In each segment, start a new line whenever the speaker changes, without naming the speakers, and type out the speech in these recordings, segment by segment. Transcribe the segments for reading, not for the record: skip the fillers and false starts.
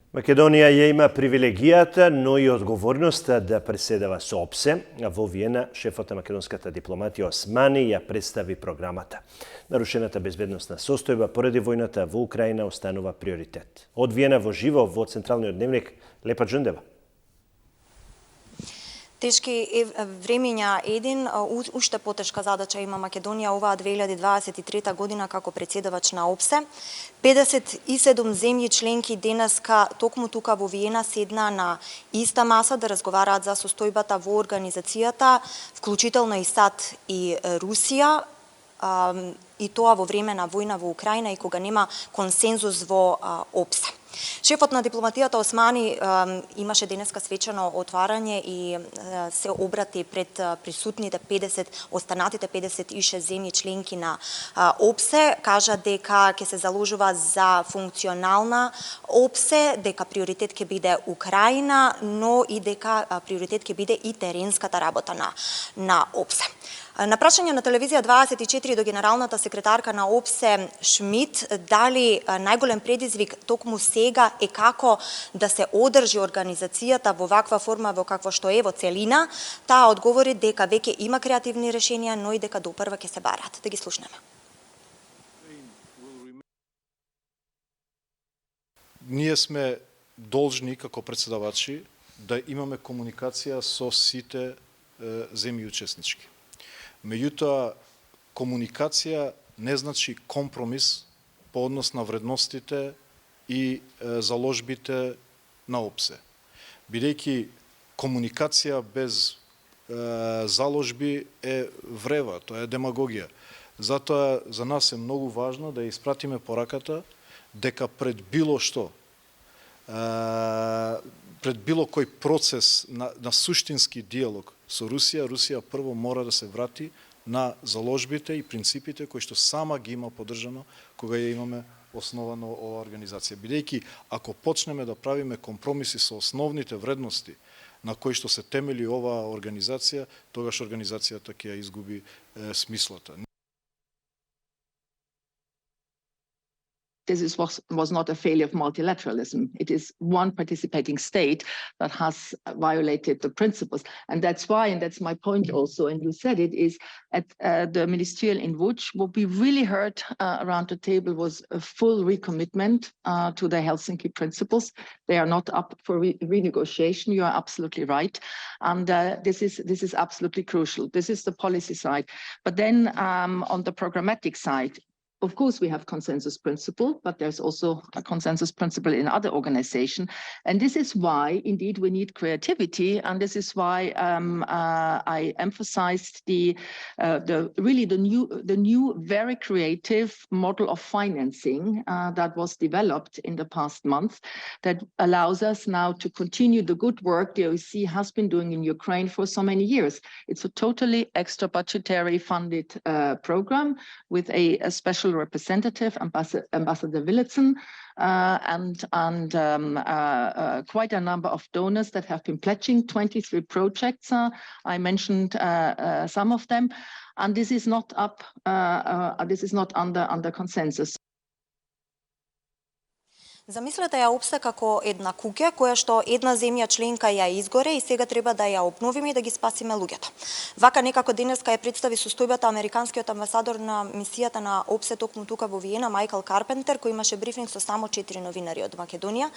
Македонија ја има привилегијата, но и одговорноста да преседава со ОБСЕ. Во Виена, шефот на македонската дипломатија Османи ја представи програмата. Нарушената безбедносна состојба поради војната во Украина останува приоритет. Од Виена во живо во Централниот дневник, Лепа Джундева.
Тешки времења еден, уште потешка задача има Македонија оваа 2023 година како председавач на ОБСЕ. 57 земји членки денеска токму тука во Виена седна на иста маса да разговараат за состојбата во организацијата, вклучително и САД и Русија, и тоа во време на војна во Украина и кога нема консензус во ОБСЕ. Шефот на дипломатијата Османи имаше денеска свечено отварање и се обрати пред присутните останатите 56 земји членки на ОБСЕ, кажа дека ќе се заложува за функционална ОБСЕ, дека приоритет ќе биде Украина, но и дека приоритет ќе биде и теренската работа на ОБСЕ. На прашање на телевизија 24 до генералната секретарка на ОБСЕ Шмид, дали најголем предизвик токму сега е како да се одржи организацијата во ваква форма во какво што е во целина, таа одговори дека веќе има креативни решенија, но и дека допрва ќе се барат. Да ги слушнеме.
Ние сме должни како председавачи да имаме комуникација со сите земји учеснички. Меѓутоа, комуникација не значи компромис по однос на вредностите и заложбите на ОБСЕ. Бидејќи комуникација без заложби е врева, тоа е демагогија. Затоа за нас е многу важно да испратиме пораката дека пред било што, пред било кој процес на суштински диалог со Русија прво мора да се врати на заложбите и принципите кои што сама ги има поддржано кога ја имаме основано оваа организација. Бидејќи ако почнеме да правиме компромиси со основните вредности на кои што се темели оваа организација, тогаш организацијата ќе ја изгуби смислата.
This was not a failure of multilateralism. It is one participating state that has violated the principles. And that's why, and that's my point also, and you said it, is at the ministerial in Łódź, what we really heard around the table was a full recommitment to the Helsinki principles. They are not up for renegotiation. You are absolutely right. And this is absolutely crucial. This is the policy side. But then on the programmatic side, of course, we have consensus principle, but there's also a consensus principle in other organizations. And this is why, indeed, we need creativity. And this is why I emphasized the new, very creative model of financing that was developed in the past month that allows us now to continue the good work the OEC has been doing in Ukraine for so many years. It's a totally extra budgetary funded program with a special representative, Ambassador Willitsen, and quite a number of donors that have been pledging 23 projects. I mentioned some of them, and this is not up. This is not under consensus.
Замислете ја ОБСЕ како една куќа која што една земја членка ја изгоре и сега треба да ја обновиме и да ги спасиме луѓето. Вака некако денеска ја представи состојбата американскиот амбасадор на мисијата на ОБСЕ токму тука во Виена, Майкл Карпентер, кој имаше брифинг со само 4 новинари од Македонија.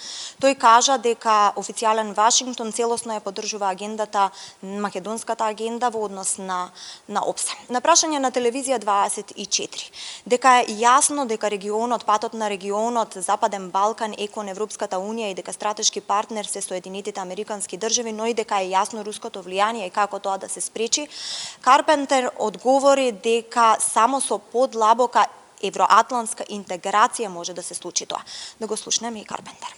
Тој кажа дека официјален Вашингтон целосно ја поддржува агендата, македонската агенда во однос на ОБСЕ. На прашање на телевизија 24, дека е јасно дека регионот, патот на регионот, Западен Балкан е кон Европската унија и дека стратешки партнер се Соединетите американски држави, но и дека е јасно руското влијание и како тоа да се спречи, Карпентер одговори дека само со подлабока евроатлантска интеграција може да се случи тоа. Да го слушнеме и Карпентер.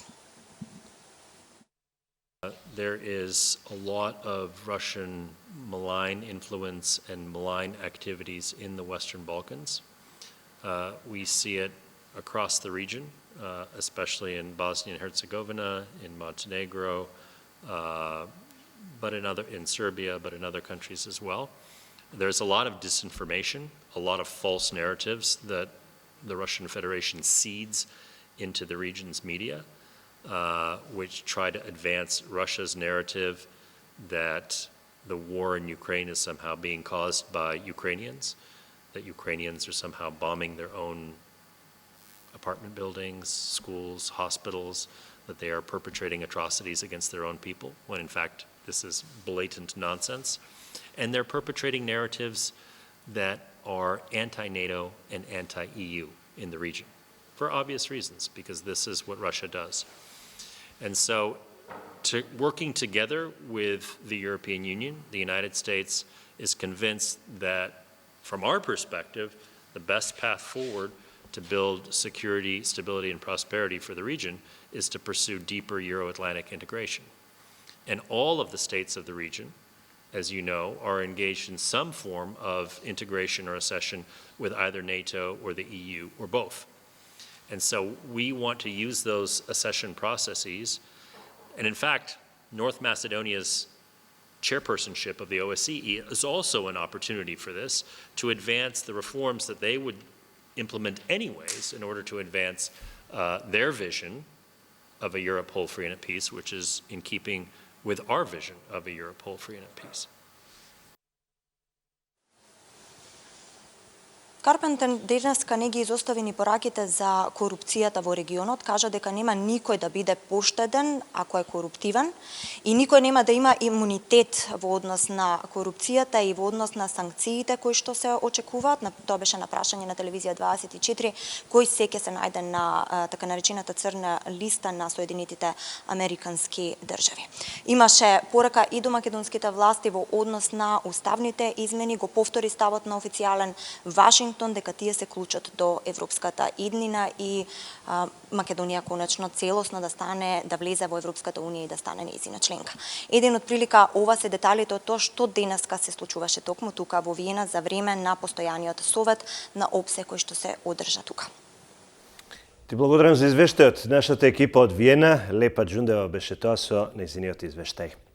There is a lot of Russian malign influence and malign activities in the Western Balkans. We see it across the region, especially in Bosnia and Herzegovina, in Montenegro, but in Serbia, but in other countries as well. There's a lot of disinformation, a lot of false narratives that the Russian Federation seeds into the region's media. which try to advance Russia's narrative that the war in Ukraine is somehow being caused by Ukrainians, that Ukrainians are somehow bombing their own apartment buildings, schools, hospitals, that they are perpetrating atrocities against their own people, when in fact this is blatant nonsense. And they're perpetrating narratives that are anti-NATO and anti-EU in the region, for obvious reasons, because this is what Russia does. And so, working together with the European Union, the United States is convinced that, from our perspective, the best path forward to build security, stability, and prosperity for the region is to pursue deeper Euro-Atlantic integration. And all of the states of the region, as you know, are engaged in some form of integration or accession with either NATO or the EU or both. And so we want to use those accession processes. And in fact, North Macedonia's chairpersonship of the OBSE is also an opportunity for this, to advance the reforms that they would implement anyways in order to advance their vision of a Europe whole, free, and at peace, which is in keeping with our vision of a Europe whole, free, and at peace.
Карпентер денеска не ги изостави ни пораките за корупцијата во регионот, кажа дека нема никој да биде поштеден ако е коруптивен и никој нема да има имунитет во однос на корупцијата и во однос на санкциите кои што се очекуваат. Тоа беше на прашање на телевизија 24, кој се ќе се најде на така наречената црна листа на Соединетите Американски држави. Имаше порака и до македонските власти во однос на уставните измени, го повтори ставот на официјален Вашингтон дека тие се клучат до европската иднина и Македонија конечно целосно да влезе во Европската унија и да стане нејзина членка. Еден од прилика ова се деталите од тоа што денеска се случуваше токму тука во Виена за време на постојаниот совет на ОБСЕ кој што се одржа тука.
Ти благодарам за извештајот. Нашата екипа од Виена, Лепа Џундева беше тоа со нејзиниот извештај.